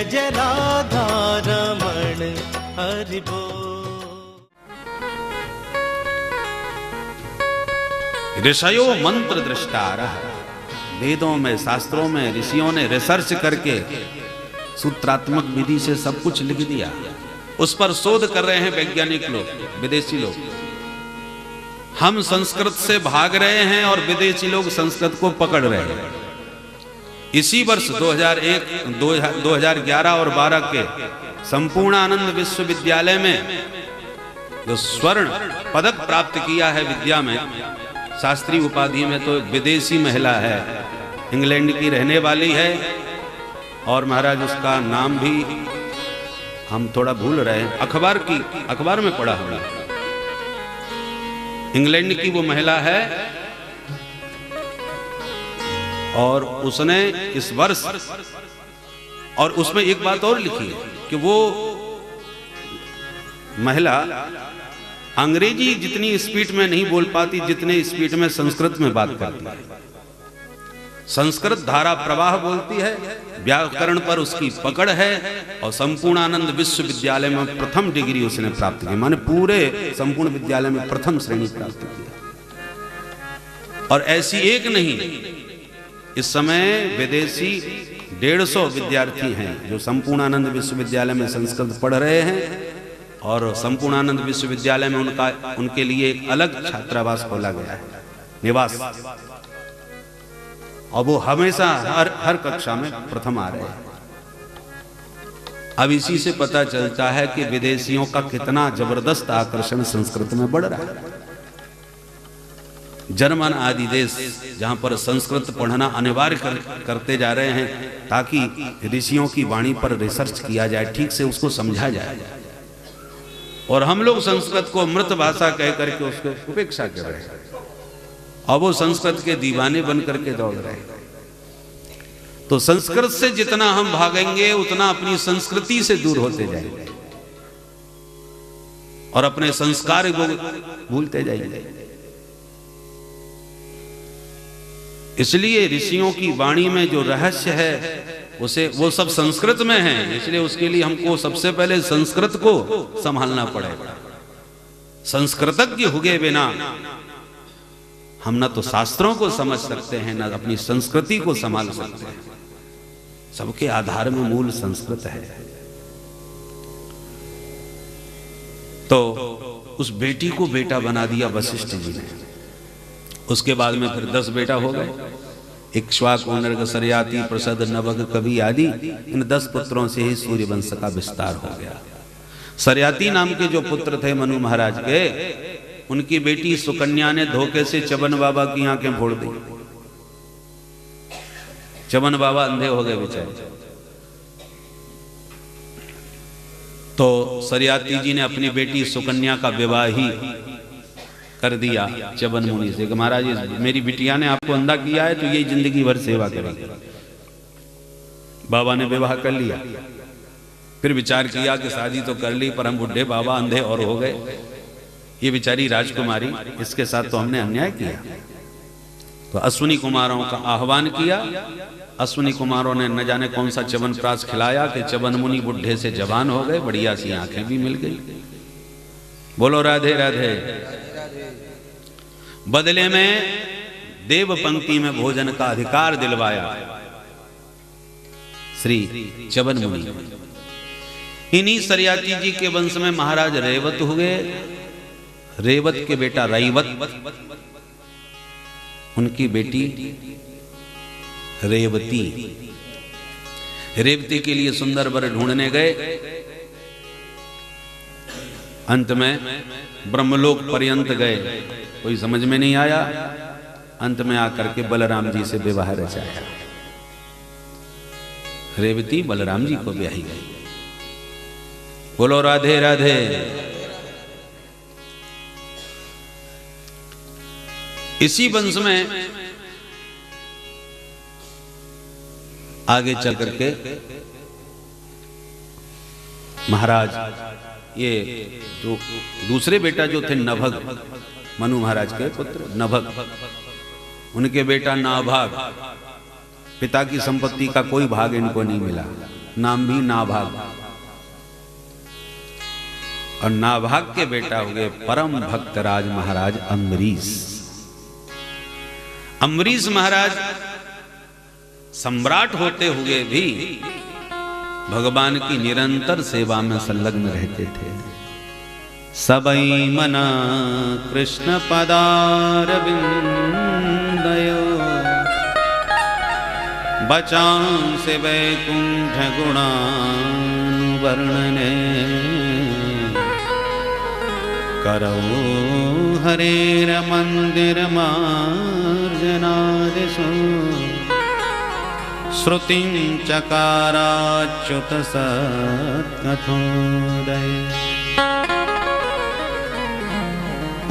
जय जय राधा रमण हरि बोल। ऋषयो मंत्र दृष्टारः, वेदों में शास्त्रों में ऋषियों ने रिसर्च करके सूत्रात्मक विधि से सब कुछ लिख दिया। उस पर शोध कर रहे हैं वैज्ञानिक लोग, विदेशी लोग। हम संस्कृत से भाग रहे हैं और विदेशी लोग संस्कृत को पकड़ रहे हैं। इसी वर्ष 2001, 2011 और 12 के संपूर्णानंद विश्वविद्यालय में जो स्वर्ण पदक प्राप्त किया है विद्या में, शास्त्रीय उपाधि में, तो विदेशी महिला है, इंग्लैंड की रहने वाली है। और महाराज उसका नाम भी हम थोड़ा भूल रहे हैं, अखबार में पढ़ा हुआ। इंग्लैंड की वो महिला है और उसने इस वर्ष, और उसमें एक बात और लिखी है कि वो महिला अंग्रेजी जितनी स्पीड में नहीं बोल पाती जितने स्पीड में संस्कृत में बात करती है। संस्कृत धारा प्रवाह बोलती है, व्याकरण पर उसकी पकड़ है, और संपूर्णानंद विश्वविद्यालय में प्रथम डिग्री उसने प्राप्त की, माने पूरे संपूर्ण विद्यालय में प्रथम श्रेणी प्राप्त की। और ऐसी एक नहीं, इस समय विदेशी 150 विद्यार्थी हैं जो संपूर्णानंद विश्वविद्यालय में संस्कृत पढ़ रहे हैं। और संपूर्णानंद विश्वविद्यालय में उनके लिए एक अलग छात्रावास खोला गया है, निवास। और वो हमेशा हर कक्षा में प्रथम आ रहे हैं। अब इसी से पता चलता है कि विदेशियों का कितना जबरदस्त आकर्षण संस्कृत में बढ़ रहा है। जर्मन आदि देश जहां पर संस्कृत पढ़ना अनिवार्य करते जा रहे हैं ताकि ऋषियों की वाणी पर रिसर्च किया जाए, ठीक से उसको समझा जाए। और हम लोग संस्कृत को मृत भाषा कह करके उसको उपेक्षा कर रहे हैं, और वो संस्कृत के दीवाने बन करके दौड़ रहे हैं। तो संस्कृत से जितना हम भागेंगे उतना अपनी संस्कृति से दूर होते जाएंगे और अपने संस्कार को भूलते जाएंगे। इसलिए ऋषियों की वाणी में जो रहस्य है वो सब संस्कृत में है। इसलिए उसके लिए हमको सबसे पहले संस्कृत को संभालना पड़ेगा। संस्कृतज्ञ हुए बिना हम न तो शास्त्रों को समझ सकते हैं, न अपनी संस्कृति को संभाल सकते हैं। सबके आधार में मूल संस्कृत है। तो उस बेटी को बेटा बना दिया वशिष्ठ जी ने। उसके बाद में फिर 10 बेटा हो गए। इक्ष्वाकु, उनर्ग, सरयाति, प्रसद, नवग, कवि आदि, इन 10 पुत्रों से ही सूर्य वंश का विस्तार हो गया। सरयाति नाम के जो पुत्र थे मनु महाराज के, उनकी बेटी सुकन्या ने धोखे से चबन बाबा की आंखें फोड़ दी। चबन बाबा अंधे हो गए बेचारे। तो सरयाति जी ने अपनी बेटी सुकन्या का विवाह ही कर दिया चबन मुनि से कि महाराज मेरी बिटिया ने आपको अंधा किया है तो ये जिंदगी भर सेवा करेगी। बाबा ने विवाह कर लिया। फिर विचार किया कि शादी तो कर ली पर हम बुढ़े बाबा अंधे और हो गए, ये बेचारी राजकुमारी, इसके साथ तो हमने अन्याय किया। तो अश्विनी कुमारों का आह्वान किया। अश्विनी कुमारों ने न जाने कौन सा चवन प्राश खिलाया कि चवन मुनि बुढ़े से जवान हो गए, बढ़िया सी आंखें भी मिल गई। बोलो राधे राधे। बदले में देव पंक्ति में भोजन का अधिकार दिलवाया श्री चवन मुनि। इन्हीं सरयाति जी के वंश में महाराज रेवत हुए। रेवत के बेटा रैवत, उनकी बेटी रेवती। रेवती के लिए सुंदर वर ढूंढने गए। अंत में ब्रह्मलोक पर्यंत गए, कोई समझ में नहीं आया। अंत में आकर के बलराम जी से विवाह रचाया। रेवती बलराम जी को ब्याही गई। बोलो राधे राधे। इसी वंश में आगे चल करके महाराज ये जो दूसरे बेटा जो थे नभग, मनु महाराज के पुत्र नभग, उनके बेटा नाभाग, पिता की संपत्ति का कोई भाग इनको नहीं मिला। नाम भी नाभाग, और नाभाग के बेटा हुए परम भक्त राज महाराज अम्बरीश। अम्बरीश महाराज सम्राट होते हुए भी भगवान की निरंतर सेवा में संलग्न रहते थे। सबई मना कृष्ण पदारविंदयो बचांसि वैकुंठ गुणानुवर्णने करौ हरेर मंदिर मार्जनादिषु श्रुतिं चकाराच्युत सत्कथोदय।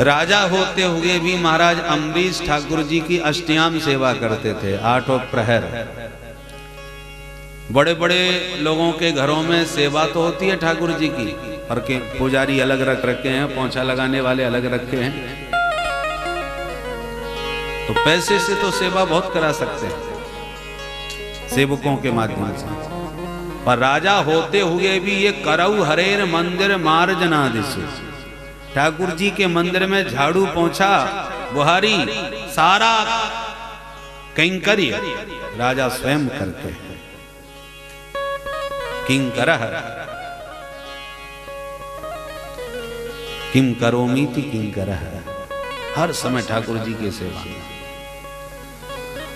राजा होते हुए भी महाराज अम्बरीश ठाकुर जी की अष्टयाम सेवा करते थे, आठों प्रहर। बड़े बड़े लोगों के घरों में सेवा तो होती है ठाकुर जी की, और के पुजारी अलग रख रखे हैं, पोंछा लगाने वाले अलग रखे हैं, तो पैसे से तो सेवा बहुत करा सकते हैं सेवकों के माध्यम से। पर राजा होते हुए भी ये करऊ हरेर मंदिर मार्जनादिषु, ठाकुर जी के मंदिर में झाड़ू पोंछा बुहारी सारा कैंकर्य राजा स्वयं करते हैं। किंकरः किम करोमीति किंकरः, हर समय ठाकुर जी की सेवा।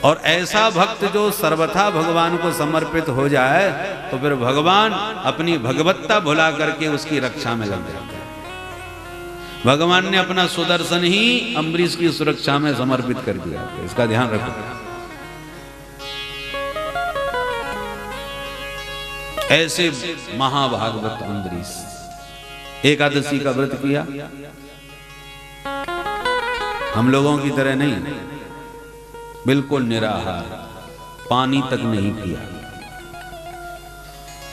और ऐसा भक्त जो सर्वथा भगवान को समर्पित हो जाए तो फिर भगवान अपनी भगवत्ता भुला करके उसकी रक्षा में लग जाते हैं। भगवान ने अपना सुदर्शन ही अम्बरीश की सुरक्षा में समर्पित कर दिया, इसका ध्यान रखो। ऐसे महाभागवत अम्बरीश एकादशी का व्रत किया, हम लोगों की तरह नहीं, बिल्कुल निराहार, पानी तक नहीं पिया।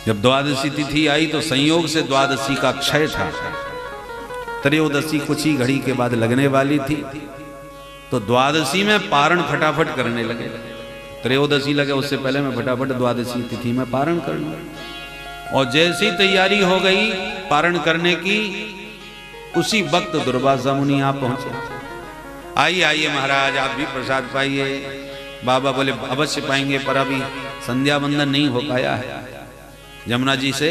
जब द्वादशी तिथि आई तो संयोग से द्वादशी का क्षय था, त्रयोदशी कुछ ही घड़ी के बाद लगने वाली थी, तो द्वादशी में पारण फटाफट करने लगे। त्रयोदशी लगे उससे पहले मैं फटाफट द्वादशी तिथि में पारण कर लूं। और जैसी तैयारी हो गई पारण करने की, उसी वक्त दुर्वासा मुनि आप पहुंचे। आइए आइए महाराज, आप भी प्रसाद पाइए। बाबा बोले अवश्य पाएंगे, पर अभी संध्या बंदन नहीं हो पाया है। जमुना जी से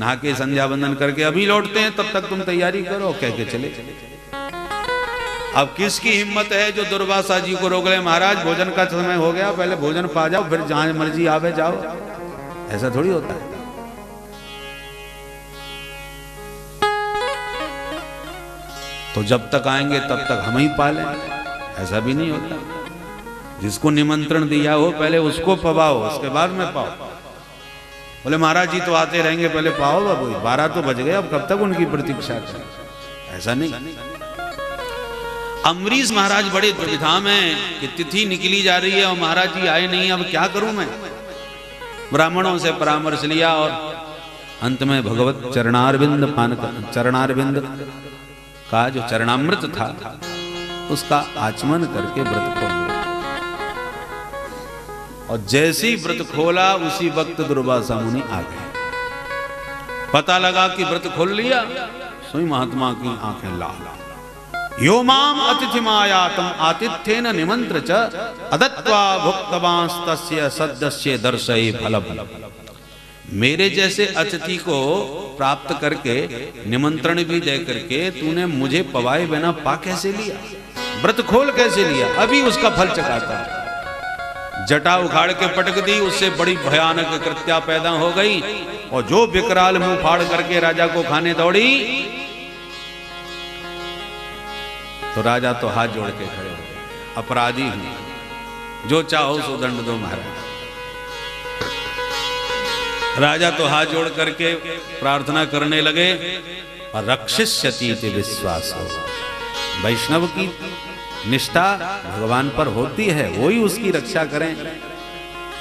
नहा के संध्या बंदन करके अभी लौटते हैं, तब तक तुम तैयारी करो, कह के चले। अब किसकी हिम्मत है जो दुर्वासा जी को रोक ले, महाराज भोजन का समय हो गया, पहले भोजन पा जाओ, फिर जहां मर्जी आवे जाओ। ऐसा थोड़ी होता है। तो जब तक आएंगे तब तक हम ही पालें, ऐसा भी नहीं होता। जिसको निमंत्रण दिया हो पहले उसको पवाओ, उसके बाद में पाओ। बोले महाराज जी तो आते रहेंगे, पहले पाओ बाबू, 12 तो बज गए, अब कब तक उनकी प्रतीक्षा करें? ऐसा नहीं। अम्बरीश महाराज बड़े दुविधा में कि तिथि निकली जा रही है और महाराज जी आए नहीं, अब क्या करूं मैं। ब्राह्मणों से परामर्श लिया और अंत में भगवत चरणारविंद चरणारविंद का जो चरणामृत था उसका आचमन करके व्रत खोल लिया। और जैसे ही व्रत खोला उसी वक्त दुर्वासा मुनि आ गए। पता लगा कि व्रत खोल लिया, सोई महात्मा की आंखें लाल। यो माम अतिथिमायातम आतिथ्येन निमंत्र च अदत्वा भुक्तवांस्तस्य सद्यस्य दर्शये फलम। मेरे जैसे अतिथि को प्राप्त करके निमंत्रण भी दे करके तूने मुझे पवाए बिना पा कैसे लिया, व्रत खोल कैसे लिया? अभी उसका फल चकाता। जटा उखाड़ के पटक दी, उससे बड़ी भयानक कृत्या पैदा हो गई। और जो विकराल मुंह फाड़ करके राजा को खाने दौड़ी, तो राजा तो हाथ जोड़ के खड़े हो गए, अपराधी हूं, जो चाहो सो दंड दो महाराज। राजा तो हाथ जोड़ करके प्रार्थना करने लगे, और रक्षिष्यति इति विश्वासो। वैष्णव की निष्ठा भगवान पर होती है, वो ही उसकी रक्षा करें।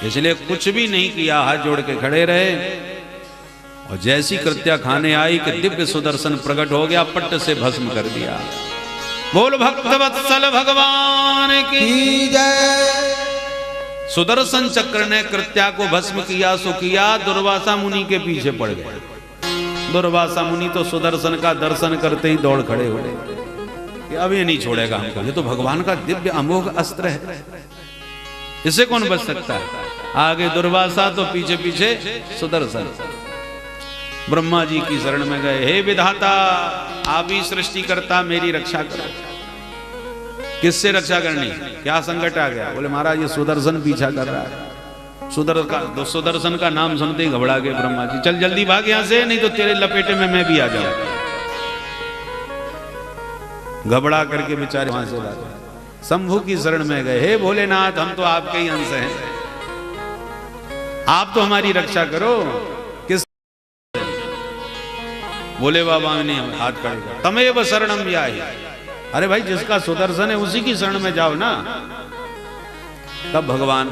इसलिए कुछ भी नहीं किया, हाथ जोड़ के खड़े रहे। और जैसी कृत्या खाने आई कि दिव्य सुदर्शन प्रकट हो गया, पट्ट से भस्म कर दिया। बोल भक्त वत्सल भगवान की जय। सुदर्शन चक्र ने कृत्या को भस्म किया सो किया, दुर्वासा मुनि के पीछे पड़ गए। दुर्वासा मुनि तो सुदर्शन का दर्शन करते ही दौड़ खड़े हो गए कि अब ये नहीं छोड़ेगा हमको, ये तो भगवान का दिव्य अमोघ अस्त्र है, इससे कौन बच सकता है। आगे दुर्वासा तो पीछे पीछे सुदर्शन। ब्रह्मा जी की शरण में गए, हे विधाता आप ही सृष्टि करता, मेरी रक्षा करो। किससे रक्षा करनी, क्या संकट आ गया? बोले महाराज ये सुदर्शन पीछा कर रहा है। सुदर्शन का नाम सुनते ही घबरा गए ब्रह्मा जी, चल जल्दी भाग यहां से, नहीं तो तेरे लपेटे में मैं भी आ जाऊं। घबरा करके बेचारे वहां से भागे, शंभु की शरण में गए, हे भोलेनाथ हम तो आपके ही अंश हैं, आप तो हमारी रक्षा करो। किस बोले बाबा ने हाथ खड़े कर, तमेव शरणम याहि। अरे भाई जिसका सुदर्शन है उसी की शरण में जाओ ना। तब भगवान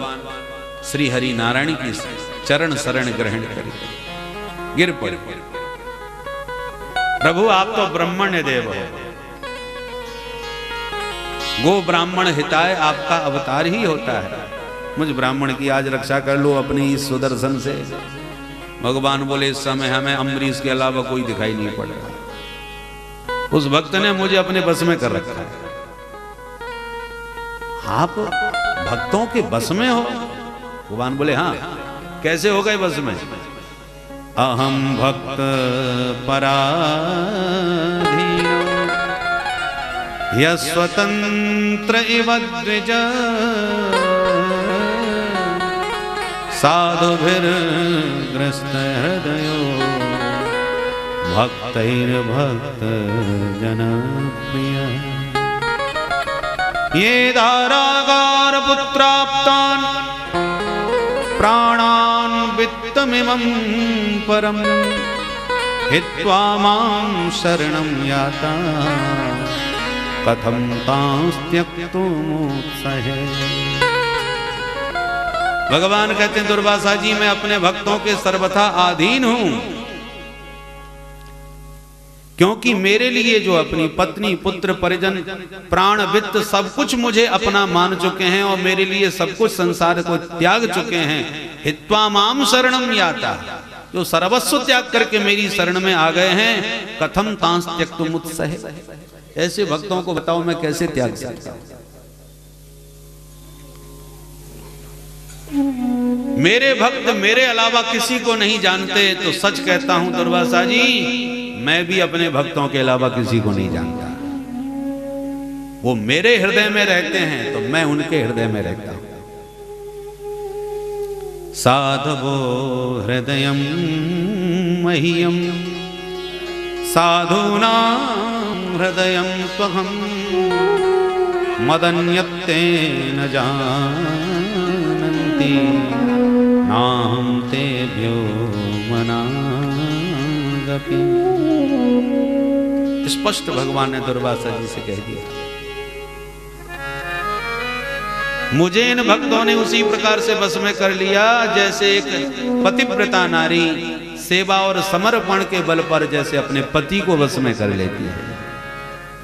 श्री हरि नारायण की चरण शरण ग्रहण करें, गिर पड़े, प्रभु आप तो ब्रह्मण्य देव हो, गो ब्राह्मण हिताय आपका अवतार ही होता है, मुझ ब्राह्मण की आज रक्षा कर लो अपनी इस सुदर्शन से। भगवान बोले इस समय हमें अम्बरीश के अलावा कोई दिखाई नहीं पड़ रहा, उस भक्त ने मुझे अपने बस में कर रखा है। आप भक्तों के बस में हो? भगवान बोले हाँ। कैसे हो गए बस में? अहम भक्त पराधीनो यस्वतंत्र इव द्विज साधुभिर्ग्रस्त हृदयो भक्तैर्भक्त जनप्रिय ये दारागार पुत्राप्तान् प्राणान् वित्तमिमं परम हित्वा मां शरणं याता कथं तांस्त्यक्तुमुत्सहे। भगवान कहते हैं दुर्वासा जी मैं अपने भक्तों के सर्वथा अधीन हूं, क्योंकि मेरे लिए जो अपनी पत्नी पुत्र परिजन प्राण वित्त सब कुछ मुझे अपना मान चुके हैं और मेरे लिए सब कुछ संसार को त्याग चुके हैं। हित्वा माम शरणम याता, जो सर्वस्व त्याग करके मेरी शरण में आ गए हैं, कथम तांस त्यक्तुमुत्सहे, ऐसे भक्तों को बताओ मैं कैसे त्याग सकता हूं। मेरे भक्त मेरे अलावा किसी को नहीं जानते, तो सच कहता हूं दुर्वासा जी मैं भी अपने भक्तों के अलावा किसी को नहीं जानता। वो मेरे हृदय में रहते हैं तो मैं उनके हृदय में रहता हूं। साधवो हृदयं मह्यं साधूनां हृदयं त्वहं मदन्यत्तेन जानन्ति नाहं तेभ्यो मनागपि। स्पष्ट भगवान ने दुर्वासा जी से कह दिया। मुझे इन भक्तों ने उसी प्रकार से बस में कर लिया जैसे एक पतिव्रता नारी सेवा और समर्पण के बल पर जैसे अपने पति को बस में कर लेती है।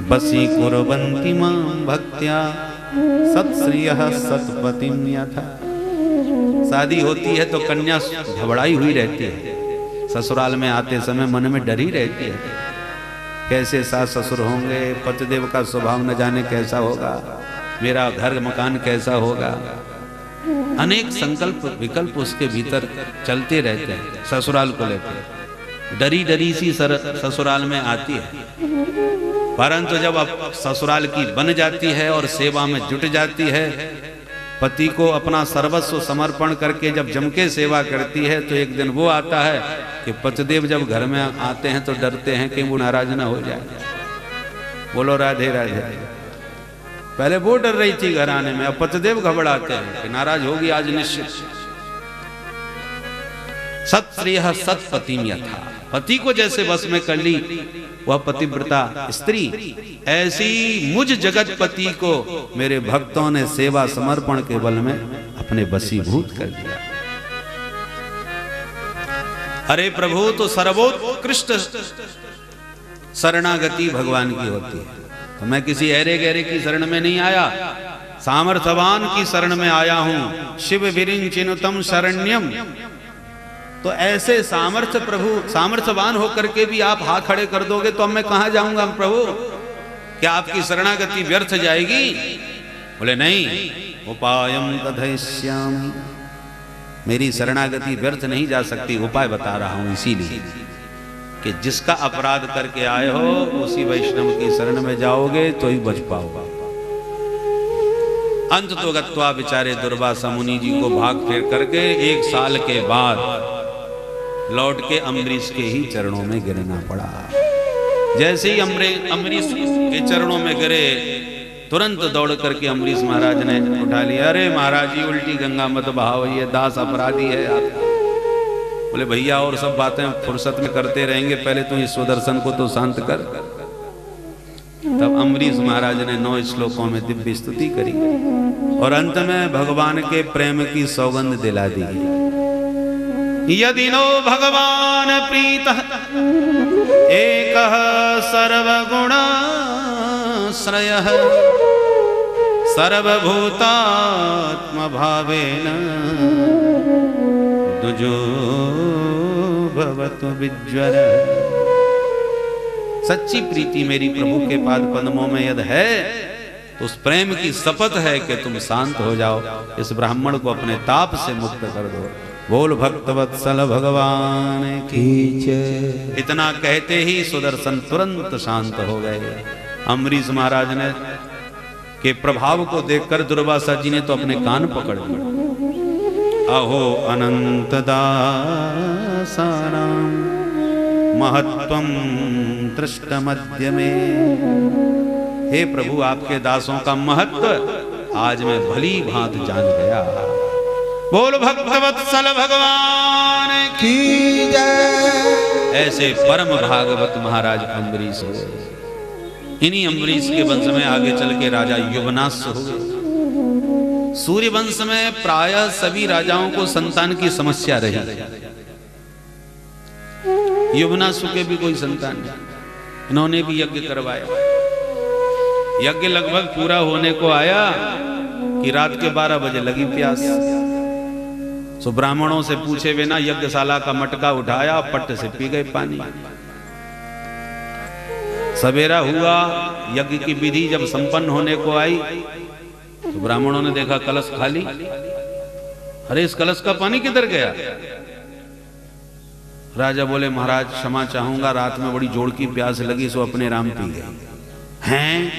बसी कुर्वन्ति मां भक्त्या सत्श्रियः सत्पतिं यथा। शादी होती है तो कन्या घबराई हुई रहती है, ससुराल में आते समय मन में डर ही रहती है, कैसे सास ससुर होंगे, पतिदेव का स्वभाव न जाने कैसा होगा, मेरा घर मकान कैसा होगा। अनेक संकल्प विकल्प उसके भीतर चलते रहते हैं। ससुराल को लेकर डरी डरी सी ससुराल में आती है, परंतु जब अब ससुराल की बन जाती है और सेवा में जुट जाती है, पति को अपना सर्वस्व समर्पण करके जब जम के सेवा करती है, तो एक दिन वो आता है कि पतिदेव जब घर में आते हैं तो डरते हैं कि वो नाराज ना हो जाए। बोलो राधे राधे। पहले वो डर रही थी घर आने में, अब पतिदेव घबराते हैं कि नाराज होगी आज निश्चित। सत्श्रियः सत्पतिं यथा, पति को जैसे बस में कर ली वह पतिव्रता स्त्री, ऐसी मुझ जगतपति को मेरे भक्तों ने सेवा समर्पण के बल में अपने बसीभूत कर दिया। अरे प्रभु, तो सर्वोत्कृष्ट शरणागति भगवान की होती है। तो मैं किसी ऐरे गहरे की शरण में नहीं आया, सामर्थवान की शरण में आया हूं, शिव विरिंचिनुतम शरण्यम। तो ऐसे सामर्थ्य प्रभु, सामर्थ्यवान होकर के भी आप हाथ खड़े कर दोगे तो अब मैं कहां जाऊंगा प्रभु? क्या आपकी शरणागति व्यर्थ जाएगी? बोले नहीं, उपायम कथयिष्यामि, मेरी शरणागति व्यर्थ नहीं जा सकती, उपाय बता रहा हूं। इसीलिए कि जिसका अपराध करके आए हो उसी वैष्णव की शरण में जाओगे तो ही बच पाओगे। अंत तो गत्वा बेचारे दुर्वासा मुनि जी को भाग फेर करके 1 साल के बाद लौट के अम्बरीश के ही चरणों में गिरना पड़ा। जैसे ही अम्बरीश के चरणों में गिरे, तुरंत दौड़ करके अम्बरीश महाराज ने उठा लिया। अरे महाराज जी, उल्टी गंगा मत बहाओ, ये दास अपराधी है आपका। बोले भैया और सब बातें फुर्सत में करते रहेंगे, पहले तो इस सुदर्शन को तो शांत कर। तब अम्बरीश महाराज ने 9 श्लोकों में दिव्य स्तुति करी और अंत में भगवान के प्रेम की सौगंध दिला दी। यदि नो भगवान प्रीतः एकः सर्वगुणाश्रयः सर्वभूतात्म भावेन दुजो भवतु विज्वल। सच्ची प्रीति मेरी प्रभु के पाद पद्मों में यदि है तो उस प्रेम की शपथ है कि तुम शांत हो जाओ, इस ब्राह्मण को अपने ताप से मुक्त कर दो। बोल भक्तवत्सल भगवान की जय। इतना कहते ही सुदर्शन तुरंत शांत हो गए। अम्बरीश महाराज ने के प्रभाव को देखकर दुर्वासा जी ने तो अपने कान पकड़ लिए। अहो अनंत दासानां महत्वं दृष्टमद्य में। हे प्रभु, आपके दासों का महत्व आज मैं भली भांति जान गया। बोल भक्तवत्सल भगवान की जय। ऐसे परम भागवत महाराज अम्बरीश हो गए। इन्हीं अम्बरीश के वंश में आगे चल के राजा युवनाश हो गए। सूर्य वंश में प्रायः सभी राजाओं को संतान की समस्या रही। युवनाशु के भी कोई संतान नहीं। इन्होंने भी यज्ञ करवाया। यज्ञ लगभग पूरा होने को आया कि रात के 12 बजे लगी प्यास। सो ब्राह्मणों से पूछे बिना यज्ञशाला का मटका उठाया, पट से पी गए पानी। सवेरा हुआ, यज्ञ की विधि जब संपन्न होने को आई तो ब्राह्मणों ने देखा कलश खाली। अरे इस कलश का पानी किधर गया? राजा बोले महाराज क्षमा चाहूंगा, रात में बड़ी जोर की प्यास लगी सो अपने राम पी गए। हैं